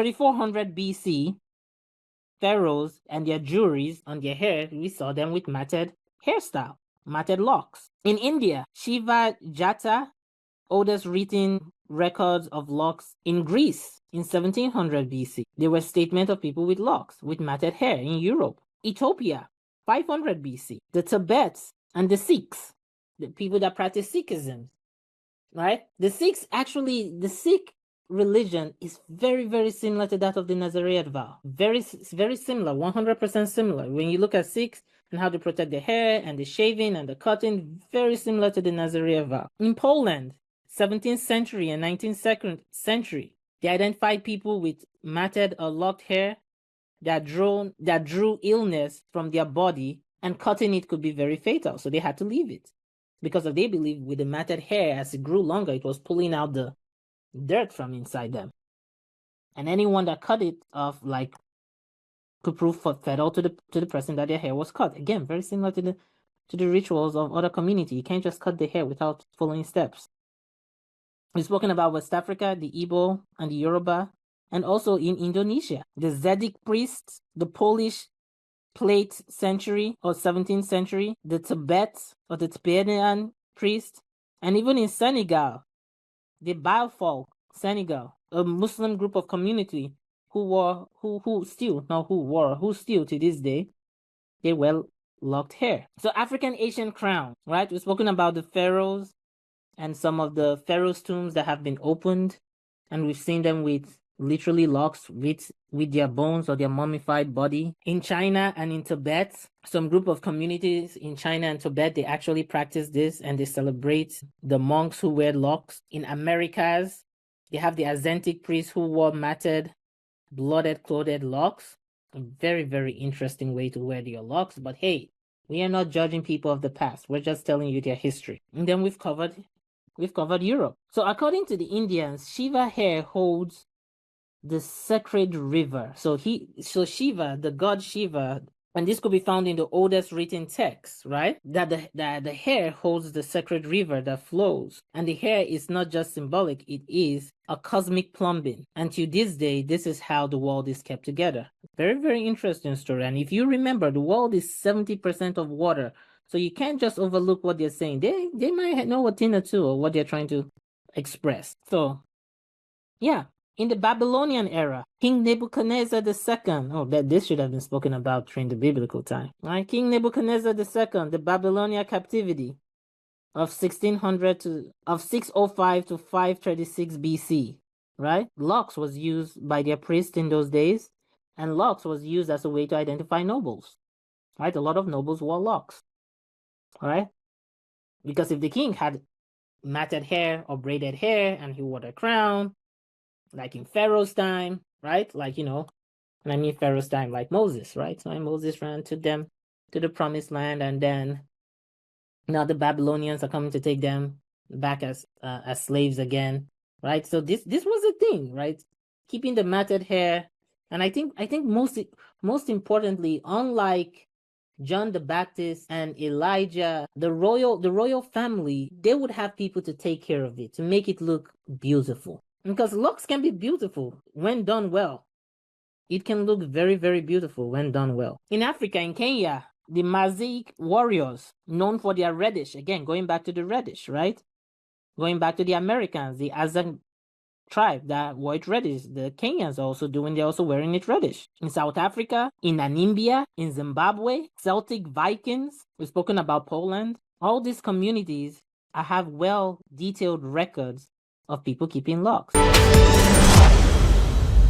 3400 BC, pharaohs and their jewelries on their hair, we saw them with matted hairstyle, matted locks. In India, Shiva, Jata, oldest written records of locks. In Greece, in 1700 BC, there were statements of people with locks, with matted hair. In Europe, Ethiopia, 500 BC, the Tibets and the Sikhs, the people that practice Sikhism, right? The Sikh religion is very, very similar to that of the Nazarene vow. Very, very similar, 100% similar. When you look at Sikhs and how they protect their hair and the shaving and the cutting, very similar to the Nazarene vow. In Poland, 17th century and 19th century, they identified people with matted or locked hair that drew illness from their body, and cutting it could be very fatal. So they had to leave it because they believed with the matted hair, as it grew longer, it was pulling out the dirt from inside them. And anyone that cut it off, like, could prove fatal to the person that their hair was cut. Again, very similar to the rituals of other community. You can't just cut the hair without following steps. We've spoken about West Africa, the Igbo and the Yoruba, and also in Indonesia, the Zedic priests, the Polish plate century or 17th century, the Tibet or the Tibetan priest, and even in Senegal, the Balfolk, Senegal, a Muslim group of community who still to this day, they wear locked hair. So African ancient crown, right? We've spoken about the pharaohs and some of the pharaohs' tombs that have been opened, and we've seen them with literally locks with their bones or their mummified body. In China and in Tibet, some group of communities in China and Tibet, they actually practice this and they celebrate the monks who wear locks. In Americas, they have the Aztec priests who wore matted, blooded, clothed locks. A very, very interesting way to wear your locks. But hey, we are not judging people of the past. We're just telling you their history. And then we've covered Europe. So according to the Indians, Shiva hair holds the sacred river. So Shiva, the god Shiva, and this could be found in the oldest written text, right? That the hair holds the sacred river that flows. And the hair is not just symbolic, it is a cosmic plumbing. And to this day, this is how the world is kept together. Very, very interesting story. And if you remember, the world is 70% of water. So you can't just overlook what they're saying. They might know a thing or two or what they're trying to express. So, yeah. In the Babylonian era, King Nebuchadnezzar II, this should have been spoken about during the biblical time, right? King Nebuchadnezzar II, the Babylonian captivity of 605 to 536 BC, right? Locs was used by their priests in those days, and locks was used as a way to identify nobles, right? A lot of nobles wore locks, right? Because if the king had matted hair or braided hair and he wore a crown, like in Pharaoh's time, right? Like, and I mean Pharaoh's time, like Moses, right? So Moses ran to the promised land, and then now the Babylonians are coming to take them back as slaves again, right? So this was a thing, right? Keeping the matted hair, and I think most importantly, unlike John the Baptist and Elijah, the royal family, they would have people to take care of it, to make it look beautiful. Because locks can be beautiful when done well. It can look very, very beautiful when done well. In Africa, in Kenya, the Mosaic warriors, known for their reddish, again, going back to the reddish, right? Going back to the Americans, the Azan tribe that wore it reddish. The Kenyans are also they're also wearing it reddish. In South Africa, in Namibia, in Zimbabwe, Celtic Vikings, we've spoken about Poland. All these communities have well-detailed records of people keeping locks.